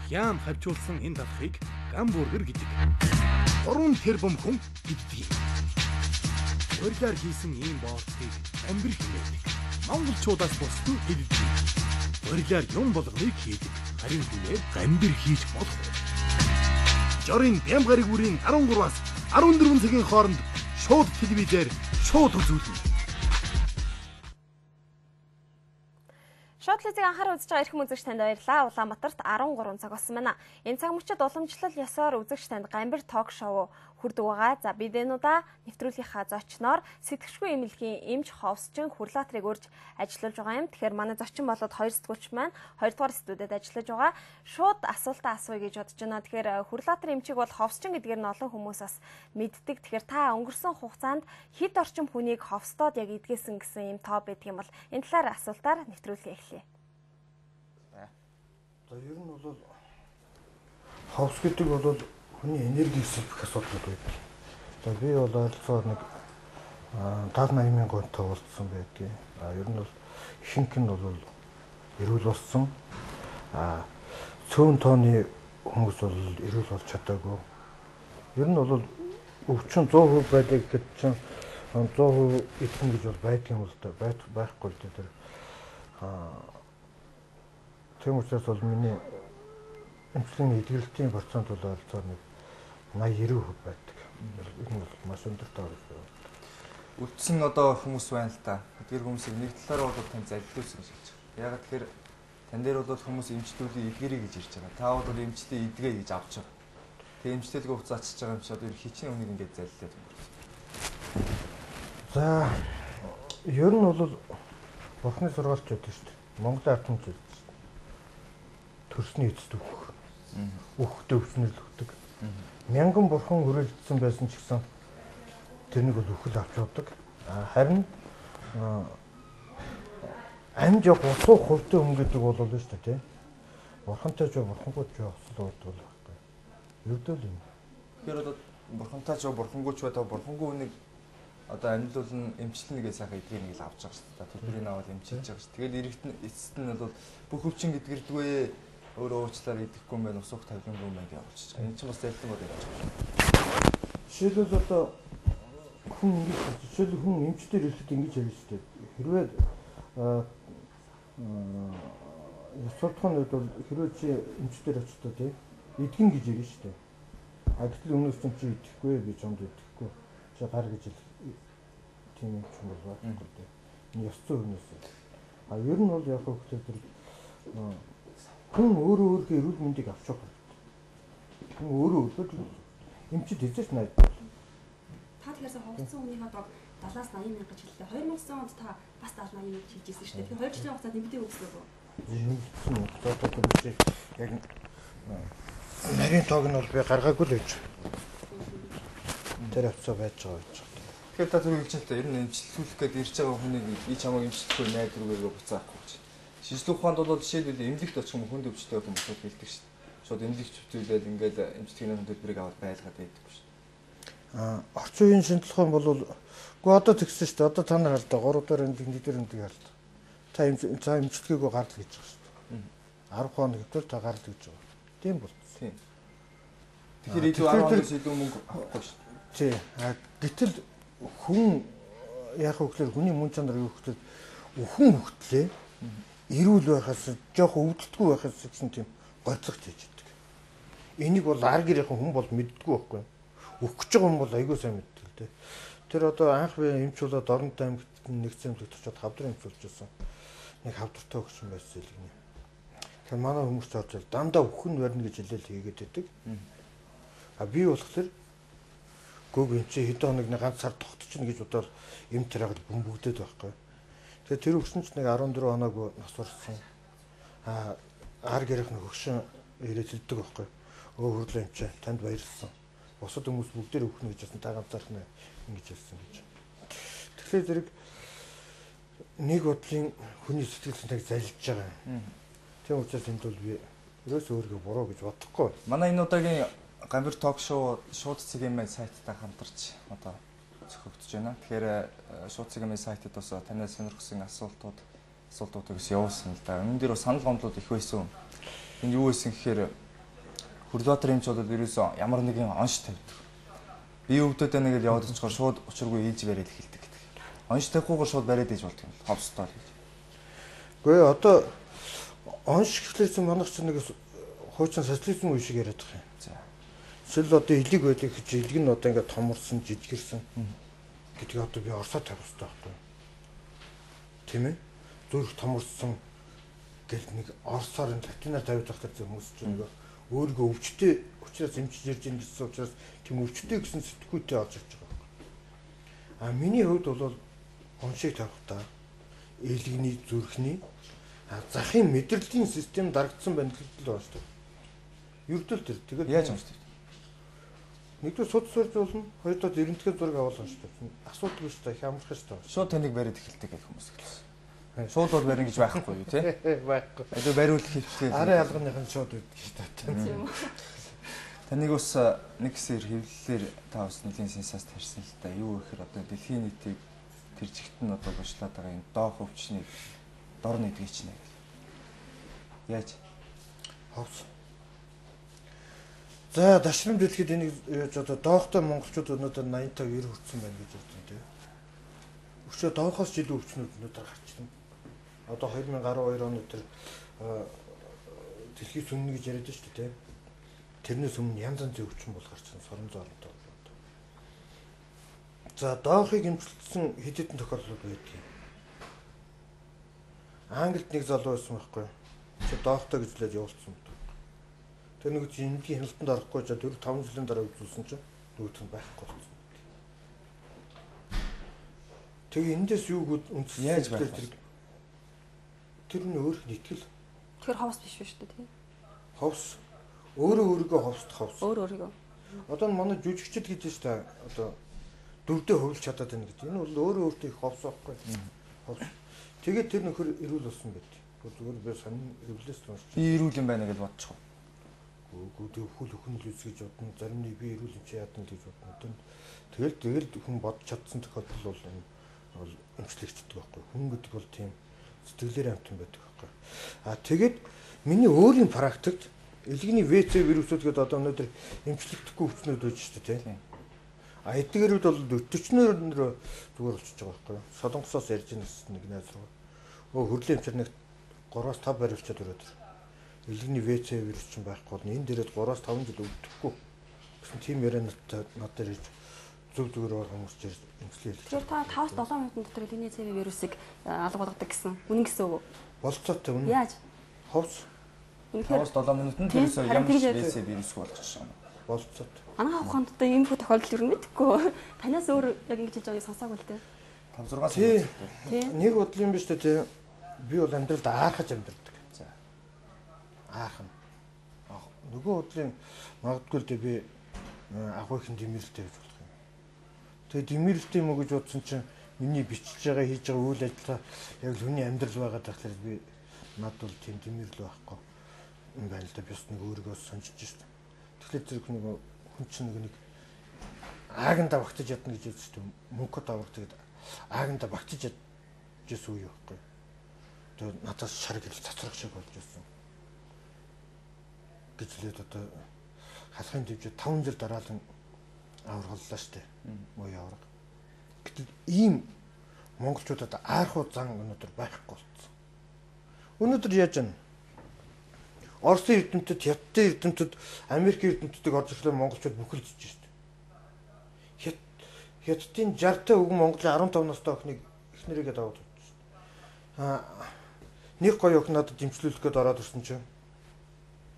яам хавчуулсан энэ талхыг гамбургер гэдэг. 3 тэрбум хүн иддэг. Урьдаар хийсэн ийм боолтыг амбир хэмээдэг. Монголчуудаас бусдын иддэг. Урьдаар юм болгоныг хийдэг. Харин хүнээр гамбир хийж болох. Жорын Бямгарыг бүрийн 13-аас 14 цагийн хооронд шууд телевизээр шууд үзүүлнэ. Шууд телевизийг анхаарал үзэж байгаа эрхэм үзэгч танд баярлалаа. Улаанбаатарт 13 цаг болсон байна. Энэ цаг мөчид уламжлал ёсоор үзэгч танд гамбир ток шоу хүрдэг байгаа. За бидэнуудаа нэвтрүүлгийнхаа зочноор сэтгэгчгүй эмнэлгийн эмч Ховсчин Хүрлаатрыг урьж ажиллаж байгаа юм. Тэгэхээр манай зочин болоод 2 сэтгүүлч маань 2 дугаар студид ажиллаж байгаа. Шууд асуултаа асууя гэж бодож байна. Тэгэхээр Хүрлаатар эмчийг бол Ховсчин гэдгээр нь олон хүмүүс бас мэддэг. Тэгэхээр та өнгөрсөн хугацаанд хэд орчим хүнийг ховстоод яг идгээсэн гэсэн юм тоо байдаг юм бол энэ талаар асуултаар нэвтрүүлгээ эхлэе. За ер нь бол ховс гэдэг бол хүний энерги эсэх асуудал байдаг. За би бол ойролцоогоор нэг 70-80 мянган гонтой уулзсан байдгийг. Ер нь бол ихэнх нь бол эрүүл болсон. Цөөн тооны хүмүүс бол эрүүл болж чадаагүй. Ер нь бол өвчин 100% байдаг гэхэд чинь 100% эдэн гэж бол байдаг юм л да. Байхгүй л дээ. Тийм учраас бол миний эмчлийн эдгэрэлтийн процент бол ойролцоогоор нэг 80-90% байдаг. Энэ бол маш өндөр тоо гэж байна. Үлдсэн одоо хүмүүс байна л да. Тэр хүмүүсийг нэг талаараа бол тань залилуулсан гэж байна. Ягаад тэгэхээр тань дээр бол хүмүүс эмчтүүдийн эдгэрээ гэж ирж байгаа. Та бол эмчтийн эдгээ гэж авч байгаа. Тэгээ эмчтэлгүй хуцаачж байгаа юм шиг одоо хичнээн үнийг ингэж залилаад байна. За ер нь бол бурхны сургаалч байдаг шүү дээ. Монголын ард түмэн зүйл. Төрсний эцэст өгөх. Өгөхдөө өвснөл өгдөг. Мянган бурхан хүрээлдсэн байсан ч гэсэн тэрнийг бол өхөл авч явдаг. Харин амж явах усуу хувьтай хүн гэдэг бол шүү дээ тийм. Бурхантай ч бурхангүй ч осол уудаг байхгүй. Ердөө л юм. Тэгэхээр одоо бурхантай ч бурхангүй ч байдаг бурхангүй хүнийг одоо амьдлуулн эмчилнэгээ сайхан эдгээр нэг л авч байгаа шүү дээ. Төлбөрийг аваад эмчилж байгаа шүү. Тэгээд иргэд нь эцэст нь бол бүх өвчин гэдгэрдгүй өөрөө уучлаар идэхгүй юм байна, усуух тавилангүй юм байна гэж явуулчих. Энэ ч бас залилан бол явж байгаа. Жишээлбэл одоо хүн жишээлбэл хүн эмчтэр ирэхэд ингэж ярьж шүү дээ. Хэрвээ судалгааны үед бол хэрвээ чи эмчтэр очтоо тийм идгэн гэж ярьж шүү дээ. Гэтэл өмнөөс нь чи идэхгүй би чамд идэхгүй. Чи гар гэж тийм юм ч юм бол байхгүй дээ. Энэ ёс зүйн хүнээс. Ер нь бол яг хөөхтэй тэр хүн өөрөө өөрийнхөө эрүүл мэндийг авч явах. Хүн өөрөө эмчид эзэж найд. Та тэгэхээр ховцсон хүнийг одоо 70-аас 80 мянга гэж хэллээ. 2000 онд та бас 70-80 мянга хийжсэн шүү дээ. Тэгэхээр 2 жилийн хугацаанд нэмэгдээ өгсөн үү? Нэмэгдсэн үү? Одоо би яг нарийн тоог нь бол би гаргаагүй л гэж. Тэр хавцаа байж байгаа гэж. Тэгэхээр та түрүү хэлж байгаа ер нь эмчилүүлэх гээд ирж байгаа хүнийг би чамайг эмчилэхгүй найд руугаа буцаахгүй гэж. Шижлэх ухаанд бол жишээлбэл эмнэлэгт очих юм хүнд өвчтэй хүмүүс хэлдэг шүү дээ. Шууд эмнэлэгч хөвтүүлээд ингээд эмчилгээний төлбөрийг аваад байлгаад байдаг шүү дээ. Орчин үеийн шинжлэх ухаан бол үгүй одоо тэгсэн шүү дээ. Одоо та нар хараа 3 дахь эмнэлэг, 1 дахь эмнэлэг хараа. Та эмчилгээгүй гард гэж байгаа шүү дээ. 10 хоног хэвээр та гард гэж байгаа. Тийм бол. Тийм. Тэгэхээр илүү 10 хоногс илүү мөнгө авахгүй шүү дээ. Тийм. Гэтэл хүн яг хөглөр хүний мөн чанар юу гэвэл өхөн хөгтлээ эрүүл байхаас жоохон өвдөлтгүй байхаас гэсэн тийм гоцогч хийж идэг. Энийг бол ар гэрийнхэн хүн бол мэддэггүй байхгүй. Өгөх гэж байгаа хүн бол айгүй сайн мэддэг л дээ. Тэр одоо анх би эмчүүлээд Дорнот аймагт нэгдсэн эмнэлэгт очиод хавдар эмчүүлж байсан. Нэг хавдартай өгсөн байсан л гинэ. Тэр манай хүмүүс ч орж дандаа өхөн барьна гэж хэлээл хийгээд байдаг. Би болохоор гүг эмчи хэдэн хоног нэг ганц сар тогтчихно гэж бодоод эм тэрагд бөмбөгдөд байхгүй. Тэгээ тэр өгсөн ч нэг 14 хоног нас барсан. Ар гэрийнх нь хөгшин ирээд хэлдэг байхгүй. Хөрлөө эмчи танд баярлсан. Бусад хүмүүс бүгдээр өгнө гэж хэлсэн та ганцаарх нь ингэж хэлсэн гэж. Тэгэхээр зэрэг нэг бодлын хүний сэтгэл санааг залилж байгаа. Тийм учраас энд бол би ерөөсөө өөрийгөө буруу гэж бодохгүй. Манай энэ удаагийн гамбир ток шоу шууд цэгийн сайттай хамтарч одоо зохиогдож байна. Тэгэхээр шууд цэгийн сайтад бас танаас сонирхсан асуултуудыг явуулсан л да. Энэ дээр санал гомдлууд их байсан. Энд юу байсан гэхээр Хүрлбаатар эмч бол ерөөсөө ямар нэгэн онш тавьдаг. Бие өвдөдөө нэгэд яваад очихоор шууд учиргүй ээж бариад эхэлдэг гэдэг. Онш тавихгүйгээр шууд бариад ээж болдог юм. Ховстой л гэж. Гэхдээ одоо онш гэхлээр манайх ч нэг хуучин социализм үе шиг яриад байгаа юм. За. Эсвэл одоо илэг байдаг гэж илэг нь одоо ингээд томорсон, жижигэрсэн гэдгийг одоо би орсоо тавих хэрэгтэй байхгүй юу? Тийм ээ? Зүрх томорсон гэл нэг орсоор энэ латинаар тавьж байгаа хүмүүс ч нэг өөрийгөө өвчтэй учраас эмчиж ирж байгаа гэсэн учраас тийм өвчтэй гэсэн сэтгүүтэй олж ирж байгаа байхгүй. А миний хувьд бол оншиг тавихтаа ээлгний зүрхний захын мэдрэлийн систем дарагдсан байна гэдэг л байна шүү дээ. Ердөө л тэр тэгээд яаж уншдаг? Нэгдүгээр судас барьж болно, хоёрдоо эрентгийн зураг авуулна шүү дээ. Асуудал биш та хямрах шүү дээ. Шууд таныг бариад эхэлдэг гэх хүмүүс хэлсэн. Шууд бол барина гэж байхгүй юу тий? Байхгүй. Одоо бариул хэлчихээ. Арай ялганых нь шууд үүдэх шүү дээ. Таныг бас нэг хэсгээр хэвлэлээр та бас нэлийн сенсац тарьсан л та. Юу гэхээр одоо дэлхийн нийтийг тэр жигт нь одоо бошлоод байгаа юм доох өвчнийг дор нэгдгийч нэ. Яаж? Ховс. За дашрам дэлхийд энийг яаж одоо доохтой монголчууд өнөөдөр 85 90 хүрсэн байна гэж бодсон тийм. Өчигдөр доохоос жилийн өвчнүүд өнөөдөр гарч ирсэн. Одоо 2012 оны тэр дэлхийд сүмнэ гэж яриад шүү дээ тийм. Тэрнээс өмнө янз янзын өвчин бол гарч ирсэн сорон зоолтой. За доохыг эмчилсэн хэд хэдэн тохиолдол байдгийг. Англид нэг залуу байсан байхгүй юу? Чи доохтой гэж лээд явуулсан юм. Тэр нэг жингийн хяналтанд орохгүй жаа 4-5 жилийн дараа үзүүлсэн чинь нөгөөх нь байхгүй болсон. Тэгээ эндээс юу үндэс яаж байх вэ? Тэр нь өөрх нь итгэл. Тэр ховс биш шүү дээ тийм. Ховс өөрийнхөө ховсдох ховс. Өөрийгөө. Одоо манай жүжигчд гэж байна одоо дөрвдөө хөвлөж чадаад байна гэж. Энэ бол өөртөө их ховс байхгүй. Ховс. Тэгээд тэр нөхөр ирүүл болсон байт. Зүгээр би сонин эвлээс л уншиж. Би ирүүл юм байна гэж бодчих. Гүү хөл өхөн л үзгэж бодно. Зарим нэг би ирүүл юм чи яадан л гэж бодно. Тэгэл хүн бодож чадсан тохиолдол бол энэ бол эмчлэгчдэг байхгүй. Хүн гэдэг бол тийм сэтгэлээр амтан байдаг байхгүй. А тэгээд миний өөрийн практикт элэгний ВЦ вирусууд гэдэг одоо өнөөдөр эмчлэгдэхгүй өвчнүүд байж шүү дээ тийм. А эдгээрүүд бол 40-нөр зүгээр болчихж байгаа байхгүй. Солонгосоос ярьж байгаа нэг найз руу. Хөрлийн эмчээр нэг 3-5 барилчаад өрөөд. Элэгний ВЦ вирус ч байхгүй бол энэ дээрээ 3-5 жил өвдөхгүй. Гэсэн тийм яриа надад ирж зүгээр хүмүүс ч эмчлэл. Тэгэхээр та 5-7 минутын дотор элэгний ВЦ вирусыг алга болгодог гэсэн. Үнэн гэсэн үг үү? Болцоотой үнэн. Яаж? Ховс. 5-7 минутанд тэрээс ямар ВЦ вирус болчихсон юм. Болцоотой. Ангаа ухаанд одоо ийм тохиолдол юу мэдэхгүй. Танаас өөр яг ингэж хэлж байгааг сонсоогүй л дээ. 5-6 Тийм. Нэг бодлоо юм биш үү те. Би бол амьдралд аархаж амьдрдаг. За. Аархан. Нөгөө бодлын магадгүй л дээ би агуулхын дэмэрэлтэй гэж болох юм. Тэгээ дэмэрэлтэй юм уу гэж бодсон чинь миний бичиж байгаа хийж байгаа үйл ажиллагаа яг л хүний амьдрал байгаа дахлаар би над бол тийм дэмэрэл байхгүй юм байна л да. Би бас нэг өөрийгөө сонжиж шээ. Тэгэхээр тэр хүн чинь нэг ааганда багтаж ядна гэж хэлсэн шүү дээ. Мөнхөд авраг тэгээд ааганда багтаж ядчихсан үе байхгүй. Тэгээд надаас шар гэл цацрах шиг болж байсан. Гэж лээд одоо халахын дэвжээ 5 жил дараалан авраг боллоо шүү дээ. Муу авраг. Гэтэл ийм монголчуудад аархуу зан өнөөдөр байхгүй болсон. Өнөөдөр яаж вэ? Орсын эрдэмтэд, Хятадын эрдэмтэд, Америк эрдэмтдийг орж ирэхлээр монголчууд бүхэлдэж шүү дээ. Хятадын 60-та өвгөн Монголын 15 настай охиныг эхнэрийгээ даваад авчихсан. Нэг гоё охин надад дэмжлүүлэх гээд ороод ирсэн чинь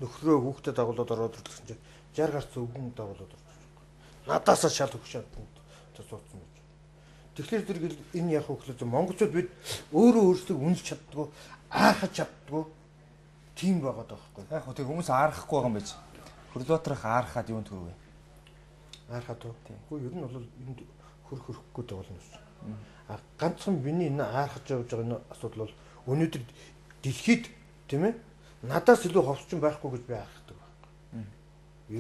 нөхрөө хүүхдэд дагуулад ороод ирсэн чинь 60 гарсан өвгөн дагуулад орчихсон. Надаасаа шал өгч чадсан суудсан байж. Тэгэхээр тэр энэ яг хөглөө монголчууд бид өөрөө өөрсдөө үнэлж чаддгүй, аахаж чаддгүй тийм байгаад байгаа байхгүй. Яг хөө тэг хүмүүс аарахгүй байгаа юм байж. Хүрлбаатрах аарахад юунд хүрвэ? Аарахад уу? Үгүй ер нь бол энд хөрөхгүй болно шүү. А ганцхан миний энэ аарахж явж байгаа энэ асуудал бол өнөөдөр дэлхийд тийм ээ надаас илүү ховсчин байхгүй гэж би аарахдаг байхгүй.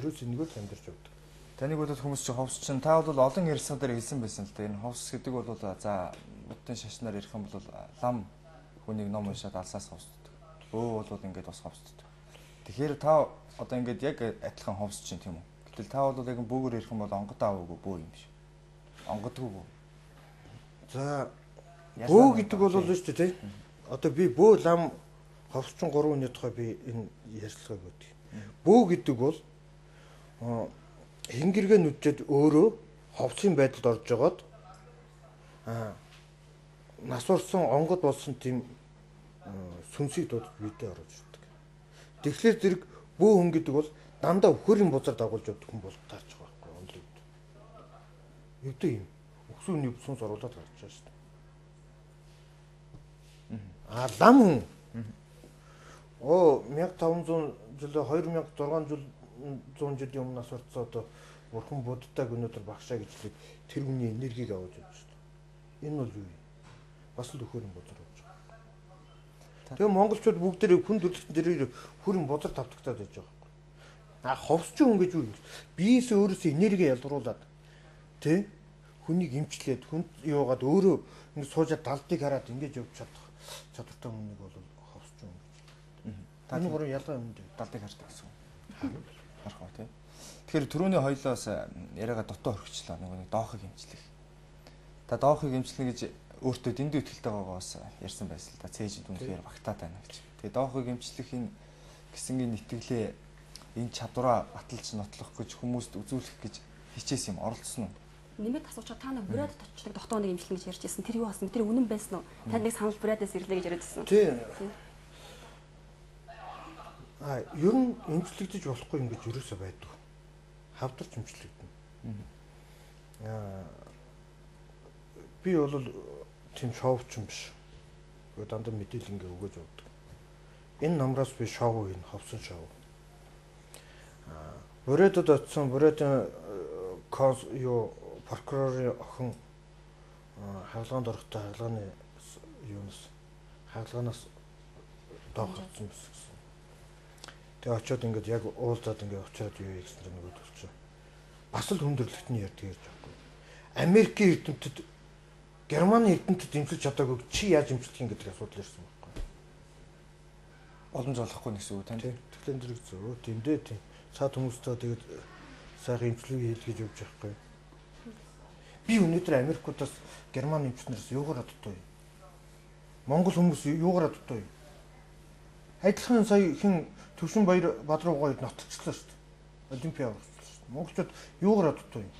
Ерөөс энэгээр л амьдарч явдаг. Таныг бол хүмүүс чи ховс чин та бол олон ярьсанаар хэлсэн байсан л да. Энэ ховс гэдэг бол за буддын шашнаар ярих юм бол лам хүнийг ном уншаад алсаас ховсддаг. Өө бол ингээд бас ховсддаг. Тэгэхээр та одоо ингээд яг адилхан ховсч чинь тийм үү? Гэтэл та бол яг бөөгөр ирэх юм бол онгод аавгүй бөө юм биш. Онгодгүй бөө. За бөө гэдэг бол л шүү дээ. Одоо би бөө лам ховсчин 3 хүний тухай би энэ ярьцлагааг өгдөг. Бөө гэдэг бол хингэргээ нүдчихэд өөрөө ховсын байдалд орж жагаад нас урсан онгод болсон тийм сүнсийг дуудаж бидээ оруулж ирдэг. Тэгэхээр зэрэг бөө хүн гэдэг бол дандаа хөрийн бузар дагуулж явдаг хүн бол таарч байгаа байхгүй онлог. Өвдөө юм. Өксүүний сүнс оруулаад гарч байгаа шүү дээ. Лам хүн. 1500 жил 2600 жилийн өмнө нас урцсан одоо бурхан буддаг өнөөдөр багшаа гэжлээ тэр хүний энергийг аваад явж шүү дээ. Энэ бол юу юм? Бас л хөрийн бузар болж байгаа. Тэгээ монголчууд бүгдээрээ хүн төрлөختөн дээр хөрийн бузар тавтагтаад байж байгаа. Ховсчин хүн гэж юу юм? Биеэс өөрөөсөө энерги ялгаруулад тий хүнийг эмчлээд хүн юугаад өөрөө ингэ суужаад далдыг хараад ингэж явж чадах чадвартай хүнийг бол ховсчин хүн гэж. Таны гурав ялгаа юм дээ. Далдыг хардаг гэсэн үг. Харах ба тий. Тэгэхээр түрүүний хоёлоос яриагаа дотоо орхичлаа нэг доохыг эмчлэх. Та доохыг эмчлэх гэж өөртөө дэндүү итгэлтэй байгаагаас ярьсан байсан л да. Цээжид үнэхээр багтаад байна гэж. Тэгээ доохыг эмчлэхийн гисэнгийн итгэлээ энэ чадвараа баталж нотлох гэж хүмүүст үзүүлэх гэж хичээсэн юм оролцсон уу? Нэмээд асуучаа та нэг бүрээд точдаг дотооныг эмчлэн гэж ярьж ирсэн. Тэр юу болсон? Тэр үнэн байсан уу? Танд нэг санал бүрээдээс ирлээ гэж яриад ирсэн. Тийм. Ер нь эмчлэгдэж болохгүй юм гэж ерөөсөө байдаг. Хавдарч эмчлэгдэнэ. Би бол тийм шоуч юм биш. Дандаа мэдээлэл ингээ өгөөж явдаг. Энэ намраас би шоу хийн, ховсон шоу. Бүрээдэд очсон, бүрээдийн юу прокурорын охин хаалгаанд орохдоо хаалгааны хаалгаанаас доох болсон гэсэн. Тэгээ очиод ингээд яг уулзаад ингээд очиод юу гэсэн чинь нөгөө төлчих. Бас л хүндрэлтний ярьдаг ярьж байгаа. Америкийн эрдэмтэд Германы эрдэмтэд эмчилж чадаагүй чи яаж эмчлэх юм гэдэг асуудал ирсэн байхгүй. Боломж олохгүй гэсэн үг тань. Тэгэхээр зэрэг зөө тийм дээ тийм. Цаад хүмүүстэй тэгээд сайхан эмчилгээ хийл гэж явж байхгүй. Би өнөөдөр Америкуудаас Герман эмчнээс юугаар дутуу юм. Монгол хүмүүс юугаар дутуу юм. Адилхан сая хин Төвшин Баяр Бадруугаа нотцлоо шүү дээ. Олимпиад авчихсан шүү дээ. Монголчууд юугаар дутуу юм.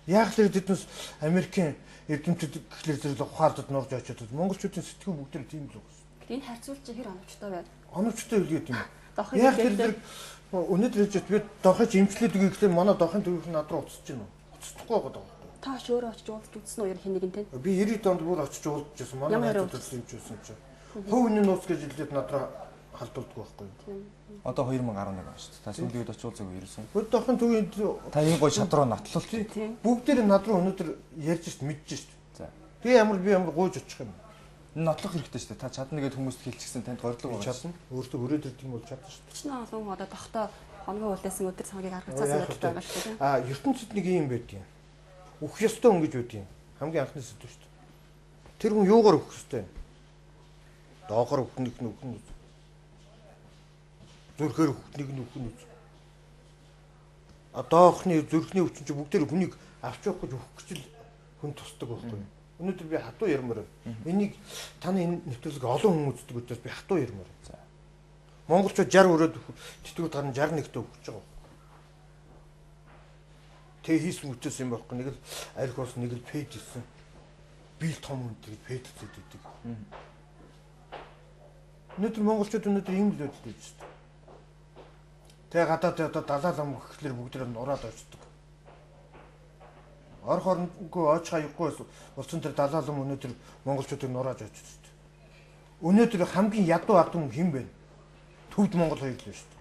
Яг л тэднээс Америкийн эрдэмтэд гэхлээр зэрэг ухаалдад норж очиод монголчуудын сэтгүү бүгд тийм л байгаа шүү. Энэ харьцуулж хэр оновчтой байна? Оновчтой үлгээд юм. Яг л зэрэг өнөөдөр хэлж би дохож эмчлээд үгүй гэхлээр манай дохын төвийнх нь над руу уцсаж байна уу? Уцсахгүй байгаа даа. Та ч өөрөө очиж уулзч үзсэн үү хэнийг нь те? Би 90-д онд бүр очиж уулзчихсан. Манай найзууд эмчүүлсэн чинь. Хөвний нууц гэж хэлээд над руу халдуулдаг байхгүй юу? Одоо 2011 он шүү дээ. Та сүүлд очиж уулзаагүй ерөөсөн. Хөд дохын төвийн та энэ гой шадруу натлуулт. Бүгдээр над руу өнөөдөр ярьж шít мэдж шít. За. Би ямар гуйж очих юм. Энэ нотлох хэрэгтэй шүү дээ. Та чадна гэд хүмүүст хэлчихсэн танд гордлого байна. Чадна. Өөртөө өрөөд ирдэг юм бол чадна шүү дээ. Чинь олон одоо тогтоо хоногоо үлдээсэн өдөр цагийг аргацаасан байдаг байгаа шүү дээ. ертөнцид нэг юм байдгийн. Үхэх ёстой хүн гэж байдгийн. Хамгийн анхны сэдв шүү дээ. Тэр хүн юугаар үхэх ёстой юм? Доогоор үхнэх нь үхэн үү? Зүрхээр үхнэх нь үхэн үү? Доохны зүрхний өвчин чи бүгдээр хүнийг авч явах гэж үхэх гэж л хүн тусдаг байхгүй юу? Өнөөдөр би хатуу ярмаар. Энийг таны энэ нэвтрүүлэг олон хүн үздэг учраас би хатуу ярмаар. За. Монголчууд 60 өрөөд тэтгэврт гарна 61-т өгч байгаа. Тэгээ хийсэн үтээс юм байхгүй. Нэг л арх ус нэг л пэйж хийсэн. Би л том хүн тэгээд пэйж хийдэг. Өнөөдөр монголчууд өнөөдөр ийм л байдалтай байж шүү дээ. Тэгээ гадаад одоо далаа лам гэхлээр бүгд нураад очдөг. Орох оронгүй оож хаяхгүй болсон тэр далаа лам өнөөдөр монголчуудыг нурааж очдөг шүү дээ. Өнөөдөр хамгийн ядуу ард хүн хэн бэ? Төвд Монгол хоёр л шүү дээ.